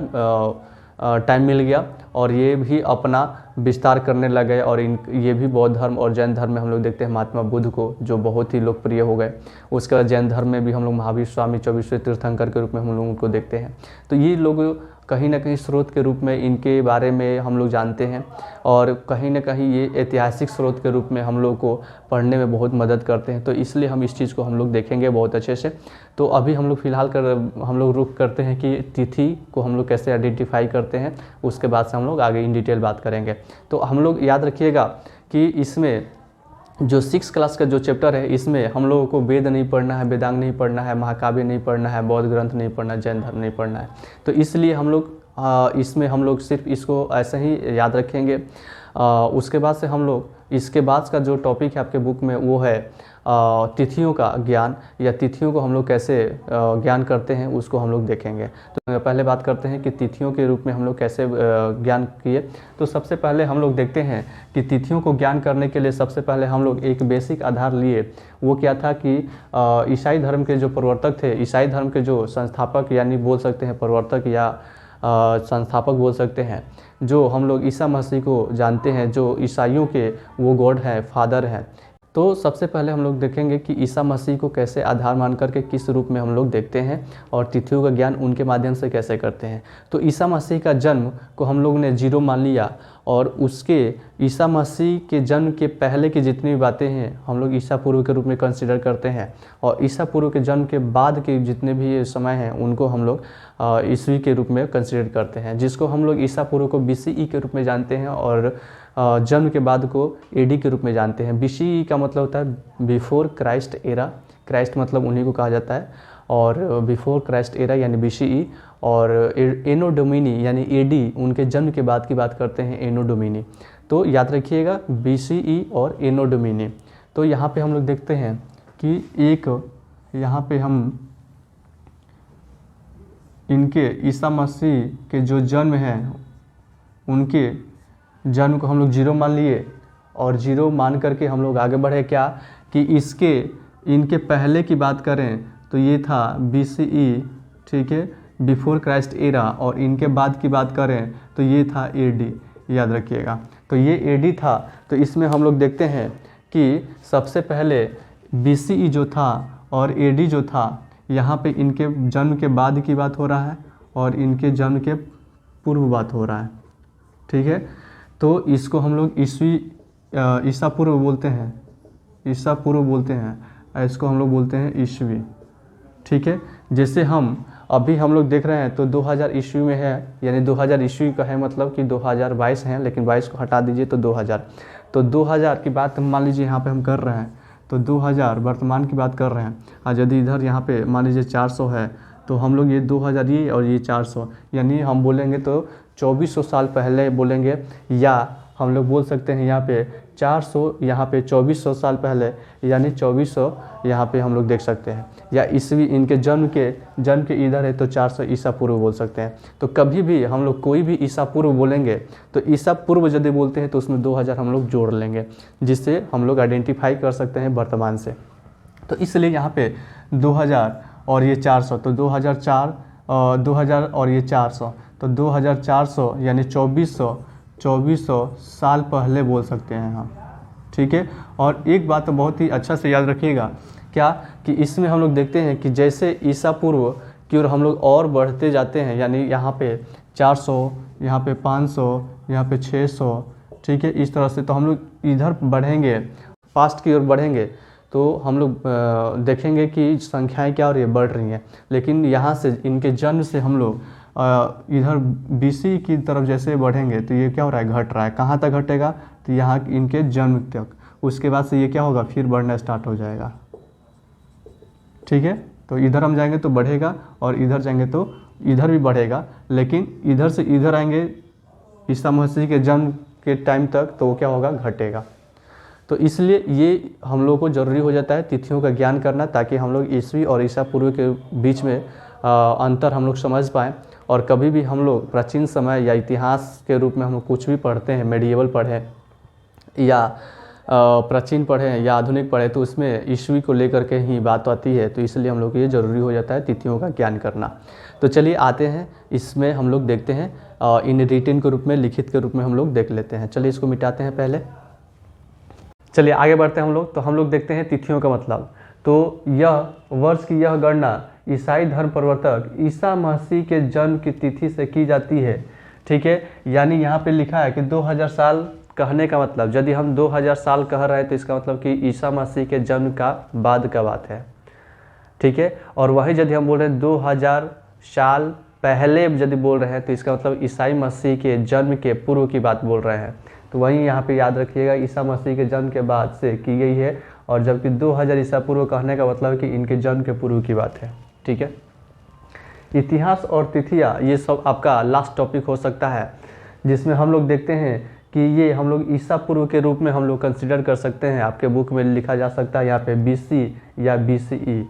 टाइम मिल गया और ये भी अपना विस्तार करने लगे। और ये भी बौद्ध धर्म और जैन धर्म में हम लोग देखते हैं महात्मा बुद्ध को, जो बहुत ही लोकप्रिय हो गए। उसके बाद जैन धर्म में भी हम लोग महावीर स्वामी 24वें तीर्थंकर के रूप में हम लोग उनको देखते हैं। तो ये लोग कहीं ना कहीं स्रोत के रूप में इनके बारे में हम लोग जानते हैं और कहीं ना कहीं ये ऐतिहासिक स्रोत के रूप में हम लोग को पढ़ने में बहुत मदद करते हैं। तो इसलिए हम इस चीज़ को हम लोग देखेंगे बहुत अच्छे से। तो अभी हम लोग फ़िलहाल हम लोग रुक करते हैं कि तिथि को हम लोग कैसे आइडेंटिफाई करते हैं, उसके बाद से हम लोग आगे इन डिटेल बात करेंगे। तो हम लोग याद रखिएगा कि इसमें जो 6 क्लास का जो चैप्टर है इसमें हम लोगों को वेद नहीं पढ़ना है, वेदांग नहीं पढ़ना है, महाकाव्य नहीं पढ़ना है, बौद्ध ग्रंथ नहीं पढ़ना है, जैन धर्म नहीं पढ़ना है। तो इसलिए हम लोग इसमें हम लोग सिर्फ इसको ऐसे ही याद रखेंगे। उसके बाद से हम लोग इसके बाद का जो टॉपिक है आपके बुक में वो है तिथियों का ज्ञान, या तिथियों को हम लोग कैसे ज्ञान करते हैं उसको हम लोग देखेंगे। तो पहले बात करते हैं कि तिथियों के रूप में हम लोग कैसे ज्ञान किए। तो सबसे पहले हम लोग देखते हैं कि तिथियों को ज्ञान करने के लिए सबसे पहले हम लोग एक बेसिक आधार लिए। वो क्या था कि ईसाई धर्म के जो प्रवर्तक थे, ईसाई धर्म के जो संस्थापक यानी बोल सकते हैं प्रवर्तक या संस्थापक बोल सकते हैं, जो हम लोग ईसा मसीह को जानते हैं, जो ईसाइयों के वो गॉड हैं, फादर हैं। तो सबसे पहले हम लोग देखेंगे कि ईसा मसीह को कैसे आधार मान करके किस रूप में हम लोग देखते हैं और तिथियों का ज्ञान उनके माध्यम से कैसे करते हैं। तो ईसा मसीह का जन्म को हम लोग ने 0 मान लिया और उसके ईसा मसीह के जन्म के पहले की जितनी भी बातें हैं हम लोग ईसा पूर्व के रूप में कंसिडर करते हैं, और ईसा पूर्व के जन्म के बाद के जितने भी समय हैं उनको हम लोग ईस्वी के रूप में कंसिडर करते हैं, जिसको हम लोग ईसा पूर्व को BCE के रूप में जानते हैं और जन्म के बाद को AD के रूप में जानते हैं। BCE का मतलब होता है बिफोर क्राइस्ट एरा, क्राइस्ट मतलब उन्हीं को कहा जाता है, और बिफोर क्राइस्ट एरा यानी BCE, और एनो डोमिनी यानी AD उनके जन्म के बाद की बात करते हैं, एनो डोमिनी। तो याद रखिएगा BCE और एनो डोमिनी। तो यहाँ पे हम लोग देखते हैं कि एक यहाँ पे हम इनके ईसा मसीह के जो जन्म हैं उनके जन्म को हम लोग 0 मान लिए, और 0 मान करके हम लोग आगे बढ़े क्या कि इनके पहले की बात करें तो ये था BCE, ठीक है, बिफोर क्राइस्ट एरा, और इनके बाद की बात करें तो ये था AD, याद रखिएगा। तो ये AD था। तो इसमें हम लोग देखते हैं कि सबसे पहले BCE जो था और AD जो था, यहाँ पे इनके जन्म के बाद की बात हो रहा है और इनके जन्म के पूर्व बात हो रहा है, ठीक है। तो इसको हम लोग ईसा पूर्व बोलते हैं, ईसा पूर्व बोलते हैं, इसको हम लोग बोलते हैं ईस्वी, ठीक है। जैसे अभी हम लोग देख रहे हैं तो 2000 ईस्वी में है, यानी 2000 ईस्वी का है मतलब कि 2022 है, लेकिन 22 को हटा दीजिए तो 2000। तो 2000 की बात मान लीजिए यहाँ पे हम कर रहे हैं, तो 2000 वर्तमान की बात कर रहे हैं। और यदि इधर यहाँ पे मान लीजिए 400 है तो हम लोग ये 2000 ये और ये 400, यानी हम बोलेंगे तो 2400 साल पहले बोलेंगे, या हम लोग बोल सकते हैं यहाँ पे 400, यहाँ पे 2400 साल पहले, यानी 2400 यहाँ पे हम लोग देख सकते हैं। या ईस्वी इनके जन्म के इधर है तो 400 ईसा पूर्व बोल सकते हैं। तो कभी भी हम लोग कोई भी ईसा पूर्व बोलेंगे तो ईसा पूर्व यदि बोलते हैं तो उसमें 2000 हम लोग जोड़ लेंगे, जिससे हम लोग आइडेंटिफाई कर सकते हैं वर्तमान से। तो इसलिए यहाँ पे 2000 और ये 400, तो 2004 2000 और ये 400, तो 2400 यानी 2400 साल पहले बोल सकते हैं हम, ठीक है। और एक बात तो बहुत ही अच्छा से याद रखिएगा क्या कि इसमें हम लोग देखते हैं कि जैसे ईसा पूर्व की ओर हम लोग और बढ़ते जाते हैं, यानी यहाँ पे 400, यहाँ पे 500, यहाँ पे 600, ठीक है, इस तरह से। तो हम लोग इधर बढ़ेंगे, पास्ट की ओर बढ़ेंगे तो हम लोग देखेंगे कि संख्याएं क्या हो रही है, बढ़ रही हैं। लेकिन यहाँ से इनके जन्म से हम लोग इधर BC की तरफ जैसे बढ़ेंगे तो ये क्या हो रहा है, घट रहा है। कहाँ तक घटेगा, तो यहाँ इनके जन्म तक। उसके बाद से ये क्या होगा, फिर बढ़ना स्टार्ट हो जाएगा। ठीक है, तो इधर हम जाएंगे तो बढ़ेगा और इधर जाएंगे तो इधर भी बढ़ेगा। लेकिन इधर से इधर आएंगे ईसा मसीह के जन्म के टाइम तक तो वो क्या होगा, घटेगा। तो इसलिए ये हम लोग को ज़रूरी हो जाता है तिथियों का ज्ञान करना, ताकि हम लोग ईसवी और ईसा पूर्व के बीच में अंतर हम लोग समझ पाएँ। और कभी भी हम लोग प्राचीन समय या इतिहास के रूप में हम लोग कुछ भी पढ़ते हैं, मेडिएवल पढ़ें या प्राचीन पढ़ें या आधुनिक पढ़ें, तो उसमें ईस्वी को लेकर के ही बात आती है। तो इसलिए हम लोग को ये ज़रूरी हो जाता है तिथियों का ज्ञान करना। तो चलिए आते हैं, इसमें हम लोग देखते हैं इन रिटन के रूप में, लिखित के रूप में हम लोग देख लेते हैं। चलिए इसको मिटाते हैं पहले। चलिए आगे बढ़ते हैं हम लोग। तो हम लोग देखते हैं तिथियों का मतलब। तो यह वर्ष की यह गणना ईसाई धर्म प्रवर्तक ईसा मसीह के जन्म की तिथि से की जाती है। ठीक है, यानी यहाँ पे लिखा है कि 2000 साल कहने का मतलब, यदि हम 2000 साल कह रहे हैं तो इसका मतलब कि ईसा मसीह के जन्म का बाद का बात है। ठीक है, और वहीं यदि हम बोल रहे हैं 2000 साल पहले यदि बोल रहे हैं तो इसका मतलब ईसाई मसीह के जन्म के पूर्व की बात बोल रहे हैं। तो वहीं यहाँ पे याद रखिएगा, ईसा मसीह के जन्म के बाद से की गई है, और जबकि 2000 ईसा पूर्व कहने का मतलब है कि इनके जन्म के पूर्व की बात है। ठीक है, इतिहास और तिथियाँ ये सब आपका लास्ट टॉपिक हो सकता है, जिसमें हम लोग देखते हैं कि ये हम लोग ईसा पूर्व के रूप में हम लोग कंसिडर कर सकते हैं। आपके बुक में लिखा जा सकता है यहाँ पे BC या BCE।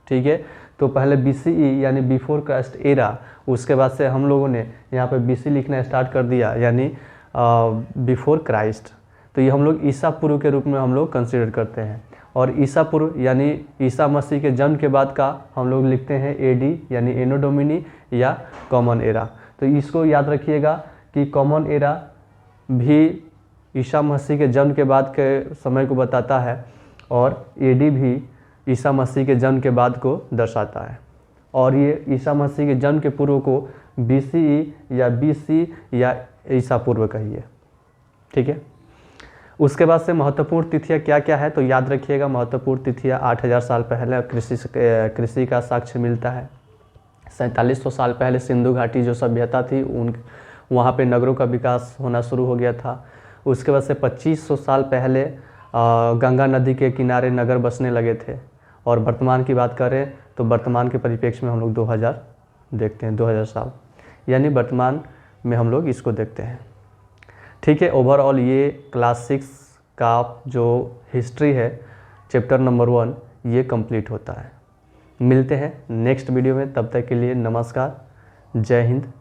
ठीक है, तो पहले BCE यानी बिफोर क्राइस्ट एरा, उसके बाद से हम लोगों ने यहाँ पे BC लिखना स्टार्ट कर दिया, यानी बिफोर क्राइस्ट। तो ये हम लोग ईसा पूर्व के रूप में हम लोग कंसिडर करते हैं। और ईसा पूर्व यानी ईसा मसीह के जन्म के बाद का हम लोग लिखते हैं AD यानी एनो डोमिनी या कॉमन एरा। तो इसको याद रखिएगा कि कॉमन एरा भी ईसा मसीह के जन्म के बाद के समय को बताता है, और AD भी ईसा मसीह के जन्म के बाद को दर्शाता है। और ये ईसा मसीह के जन्म के पूर्व को BCE या BC या ईसा पूर्व कहिए। ठीक है, उसके बाद से महत्वपूर्ण तिथियाँ क्या क्या है, तो याद रखिएगा महत्वपूर्ण तिथियाँ 8000 साल पहले कृषि का साक्ष्य मिलता है। 4700 साल पहले सिंधु घाटी जो सभ्यता थी वहाँ पे नगरों का विकास होना शुरू हो गया था। उसके बाद से 2500 साल पहले गंगा नदी के किनारे नगर बसने लगे थे। और वर्तमान की बात करें तो वर्तमान के परिप्रेक्ष्य में हम लोग 2000 देखते हैं, 2000 साल यानी वर्तमान में हम लोग इसको देखते हैं। ठीक है, ओवरऑल ये क्लास 6 का जो हिस्ट्री है चैप्टर नंबर 1 ये कंप्लीट होता है। मिलते हैं नेक्स्ट वीडियो में, तब तक के लिए नमस्कार, जय हिंद।